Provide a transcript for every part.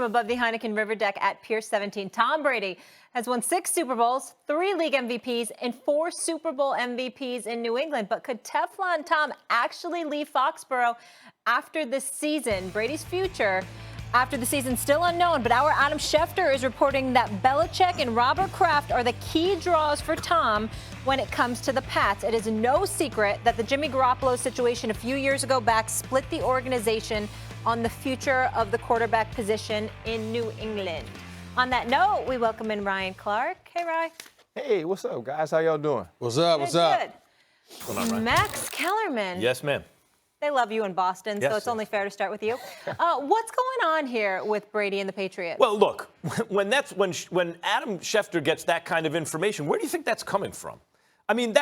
above the Heineken River deck at Pier 17. Tom Brady has won 6 Super Bowls, 3 league MVPs, and 4 Super Bowl MVPs in New England. But could Teflon Tom actually leave Foxborough after this season? Brady's future after the season still unknown, but our Adam Schefter is reporting that Belichick and Robert Kraft are the key draws for Tom when it comes to the Pats. It is no secret that the Jimmy Garoppolo situation a few years ago back split the organization on the future of the quarterback position in New England. On that note, we welcome in Ryan Clark. Hey, Ryan. Hey, what's up, guys? How y'all doing? What's up? What's up? Good. What's going on, Ryan? Max Kellerman. Yes, ma'am. They love you in Boston, so it's only fair to start with you. What's going on here with Brady and the Patriots? Well, look, when Adam Schefter gets that kind of information, where do you think that's coming from? I mean,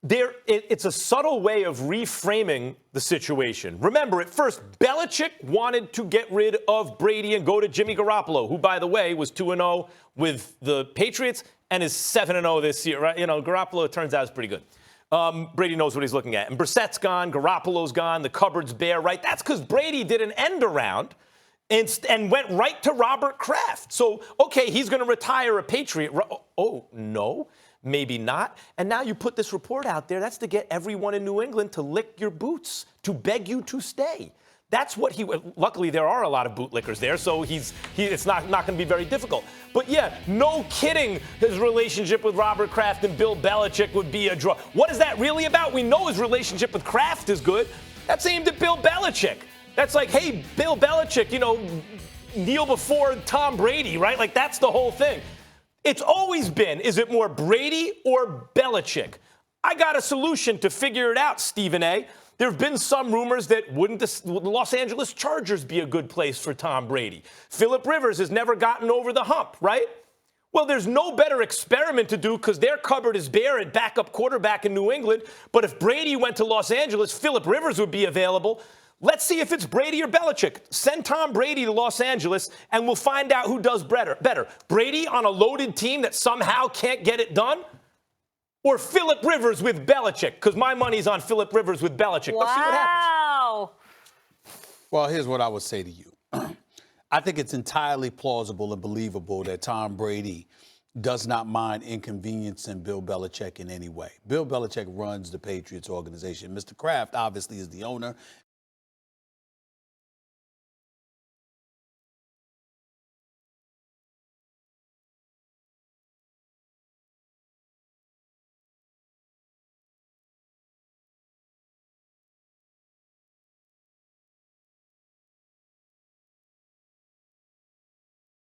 it's a subtle way of reframing the situation. Remember, at first, Belichick wanted to get rid of Brady and go to Jimmy Garoppolo, who, by the way, was 2-0 with the Patriots and is 7-0 this year. Right? You know, Garoppolo, it turns out, is pretty good. Brady knows what he's looking at. And Brissett's gone, Garoppolo's gone, the cupboard's bare, right? That's because Brady did an end around and went right to Robert Kraft. So, okay, he's going to retire a Patriot. Oh, no, maybe not. And now you put this report out there. That's to get everyone in New England to lick your boots, to beg you to stay. That's what luckily there are a lot of bootlickers there, so it's not going to be very difficult. But yeah, no kidding, his relationship with Robert Kraft and Bill Belichick would be a draw. What is that really about? We know his relationship with Kraft is good. That's aimed at Bill Belichick. That's like, hey, Bill Belichick, kneel before Tom Brady, right? Like, that's the whole thing. It's always been, is it more Brady or Belichick? I got a solution to figure it out, Stephen A. There have been some rumors that wouldn't the Los Angeles Chargers be a good place for Tom Brady? Phillip Rivers has never gotten over the hump, right? Well, there's no better experiment to do because their cupboard is bare at backup quarterback in New England. But if Brady went to Los Angeles, Phillip Rivers would be available. Let's see if it's Brady or Belichick. Send Tom Brady to Los Angeles, and we'll find out who does better. Brady on a loaded team that somehow can't get it done? Or Phillip Rivers with Belichick, because my money's on Phillip Rivers with Belichick. Wow. Let's see what happens. Well, here's what I would say to you. I think it's entirely plausible and believable that Tom Brady does not mind inconveniencing Bill Belichick in any way. Bill Belichick runs the Patriots organization. Mr. Kraft obviously is the owner.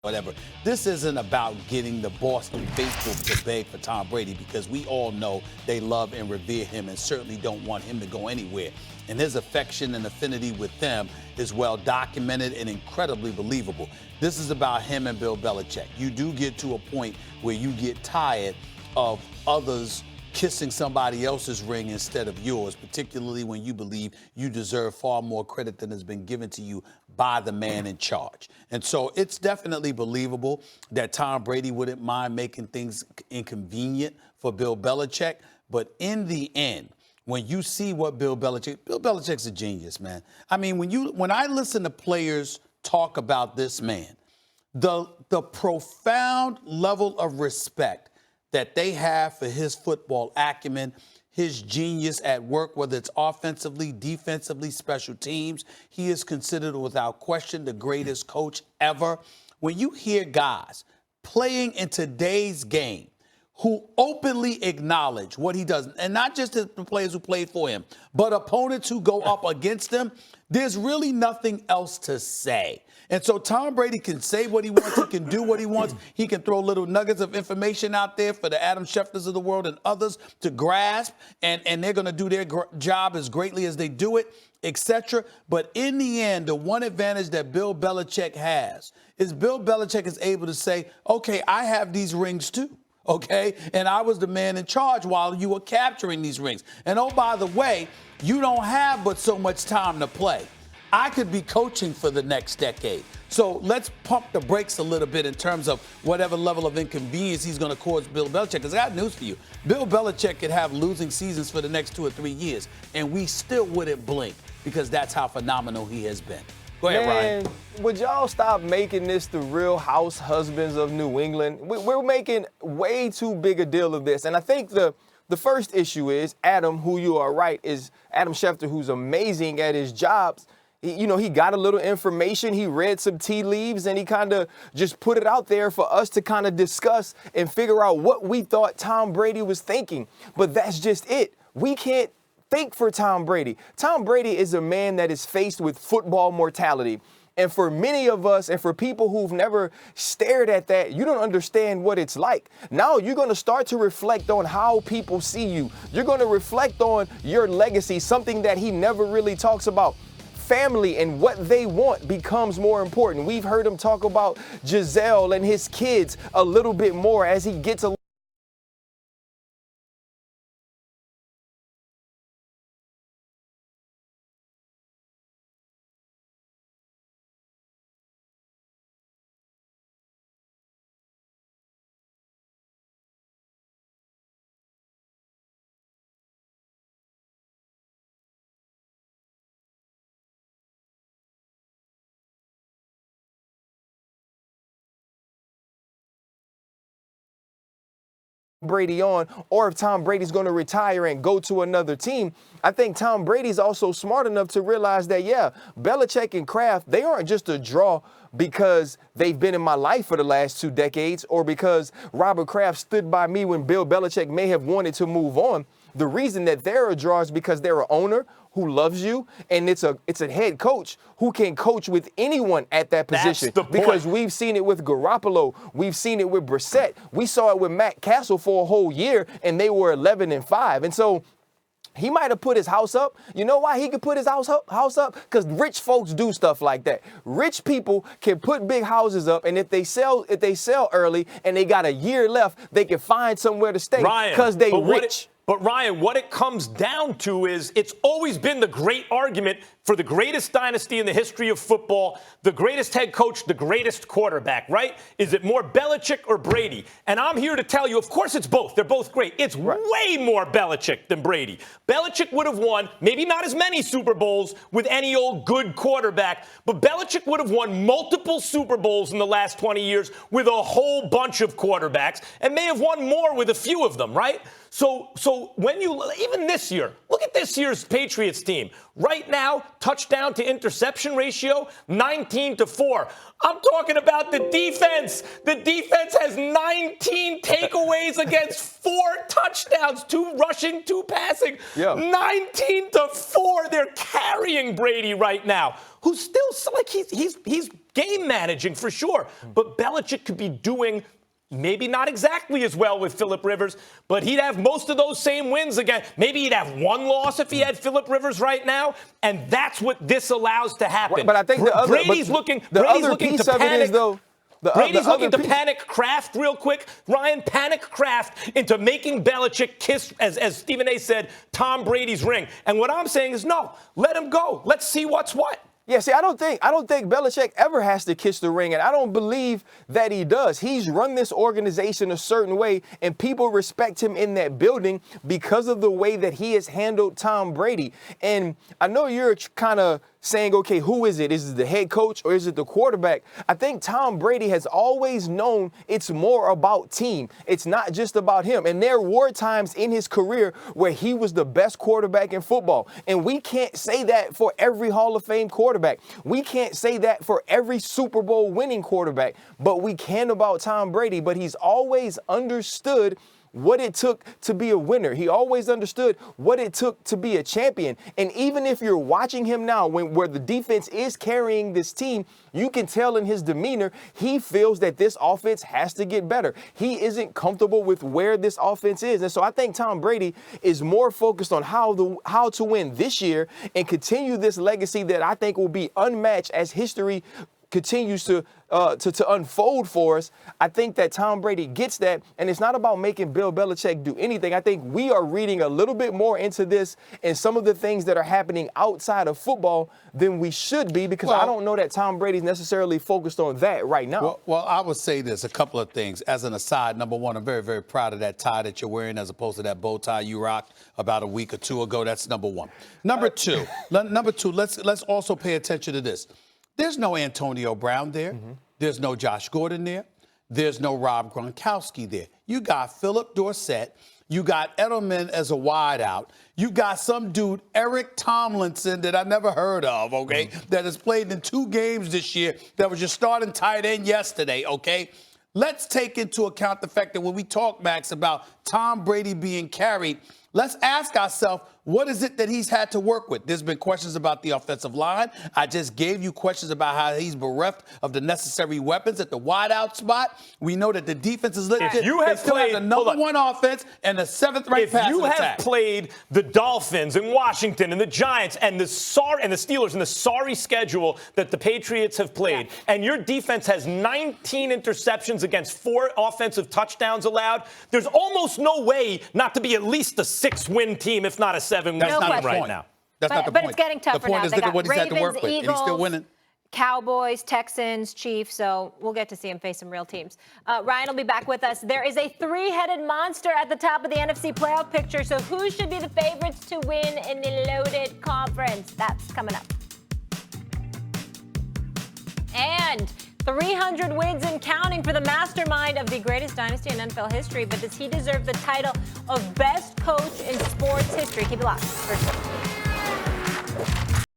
Whatever. This isn't about getting the Boston faithful to beg for Tom Brady because we all know they love and revere him and certainly don't want him to go anywhere. And his affection and affinity with them is well documented and incredibly believable. This is about him and Bill Belichick. You do get to a point where you get tired of others kissing somebody else's ring instead of yours, particularly when you believe you deserve far more credit than has been given to you by the man in charge. And so it's definitely believable that Tom Brady wouldn't mind making things inconvenient for Bill Belichick. But in the end, when you see what Bill Belichick's a genius, man. I mean, when I listen to players talk about this man, the profound level of respect that they have for his football acumen, his genius at work, whether it's offensively, defensively, special teams. He is considered without question the greatest coach ever. When you hear guys playing in today's game who openly acknowledge what he does, and not just the players who played for him, but opponents who go up against him, there's really nothing else to say. And so Tom Brady can say what he wants. He can do what he wants. He can throw little nuggets of information out there for the Adam Schefters of the world and others to grasp, and they're going to do their job as greatly as they do it, etc. But in the end, the one advantage that Bill Belichick has is Bill Belichick is able to say, okay, I have these rings too. Okay, and I was the man in charge while you were capturing these rings. And oh, by the way, you don't have but so much time to play. I could be coaching for the next decade. So let's pump the brakes a little bit in terms of whatever level of inconvenience he's going to cause Bill Belichick. Because I got news for you. Bill Belichick could have losing seasons for the next 2 or 3 years, and we still wouldn't blink because that's how phenomenal he has been. Go ahead, Man, Ryan. would y'all stop making this the Real House Husbands of New England? We're making way too big a deal of this. And I think the first issue is Adam, who you are right, is Adam Schefter, who's amazing at his jobs. He got a little information, he read some tea leaves, and he kind of just put it out there for us to kind of discuss and figure out what we thought Tom Brady was thinking. But that's just it. We can't think for Tom Brady. Tom Brady is a man that is faced with football mortality. And for many of us and for people who've never stared at that, you don't understand what it's like. Now you're going to start to reflect on how people see you. You're going to reflect on your legacy, something that he never really talks about. Family and what they want becomes more important. We've heard him talk about Giselle and his kids a little bit more as he gets a Brady on, or if Tom Brady's going to retire and go to another team. I think Tom Brady's also smart enough to realize that, yeah, Belichick and Kraft, they aren't just a draw because they've been in my life for the last 2 decades or because Robert Kraft stood by me when Bill Belichick may have wanted to move on. The reason that they're a draw is because they're an owner who loves you, and it's a head coach who can coach with anyone at that position. That's the point. Because we've seen it with Garoppolo, we've seen it with Brissett, we saw it with Matt Castle for a whole year, and they were 11-5. And so he might have put his house up. You know why he could put his house up? Because rich folks do stuff like that. Rich people can put big houses up, and if they sell early and they got a year left, they can find somewhere to stay because they rich. But Ryan, what it comes down to is it's always been the great argument for the greatest dynasty in the history of football, the greatest head coach, the greatest quarterback, right? Is it more Belichick or Brady? And I'm here to tell you, of course it's both. They're both great. It's way more Belichick than Brady. Belichick would have won, maybe not as many Super Bowls with any old good quarterback, but Belichick would have won multiple Super Bowls in the last 20 years with a whole bunch of quarterbacks and may have won more with a few of them, right? So when even this year, look at this year's Patriots team. Right now, touchdown to interception ratio, 19-4. I'm talking about the defense. The defense has 19 takeaways against 4 touchdowns, 2 rushing, 2 passing. Yeah. 19-4. They're carrying Brady right now, who's still like he's game managing for sure. But Belichick could be doing maybe not exactly as well with Phillip Rivers, but he'd have most of those same wins again. Maybe he'd have 1 loss if he had Phillip Rivers right now, and that's what this allows to happen. But I think Brady's looking to panic. Brady's looking to panic Kraft real quick. Ryan, panic Kraft into making Belichick kiss, as Stephen A. said, Tom Brady's ring. And what I'm saying is, no, let him go. Let's see what's what. Yeah, see, I don't think Belichick ever has to kiss the ring, and I don't believe that he does. He's run this organization a certain way, and people respect him in that building because of the way that he has handled Tom Brady. And I know you're kind of saying, okay, who is it? Is it the head coach or is it the quarterback? I think Tom Brady has always known it's more about team. It's not just about him. And there were times in his career where he was the best quarterback in football. And we can't say that for every Hall of Fame quarterback. We can't say that for every Super Bowl winning quarterback. But we can about Tom Brady. But he's always understood what it took to be a winner. He always understood what it took to be a champion. And even if you're watching him now, where the defense is carrying this team, you can tell in his demeanor, he feels that this offense has to get better. He isn't comfortable with where this offense is. And so I think Tom Brady is more focused on how to win this year and continue this legacy that I think will be unmatched as history continues to unfold for us. I think that Tom Brady gets that, and it's not about making Bill Belichick do anything. I think we are reading a little bit more into this and some of the things that are happening outside of football than we should be, because I don't know that Tom Brady's necessarily focused on that right now. Well, I would say this, a couple of things. As an aside, number one, I'm very, very proud of that tie that you're wearing as opposed to that bow tie you rocked about a week or 2 ago. That's number one. Number two, let's also pay attention to this. There's no Antonio Brown there. There's no Josh Gordon there. There's no Rob Gronkowski there. You got Philip Dorsett. You got Edelman as a wideout. You got some dude, Eric Tomlinson, that I never heard of, okay, that has played in 2 games this year, that was your starting tight end yesterday, okay? Let's take into account the fact that when we talk, Max, about Tom Brady being carried, let's ask ourselves, what is it that he's had to work with? There's been questions about the offensive line. I just gave you questions about how he's bereft of the necessary weapons at the wideout spot. We know that the defense is legit. If you have they still played, have the number 1 offense and the 7th-ranked passing if you attack. have played the Dolphins and Washington and the Giants and the Steelers and the sorry schedule that the Patriots have played, and your defense has 19 interceptions against 4 offensive touchdowns allowed, there's almost no way not to be at least a 6-win team, if not a 7-win That's team not the right point. now. That's not the but point. it's getting tougher the point now. is They look at got what he's had to work Ravens, with, and he's still Eagles, winning. Cowboys, Texans, Chiefs, so we'll get to see him face some real teams. Ryan will be back with us. There is a 3-headed monster at the top of the NFC playoff picture, so who should be the favorites to win in the loaded conference? That's coming up. And 300 wins and counting for the mastermind of the greatest dynasty in NFL history, but does he deserve the title of best coach in sports history? Keep it locked.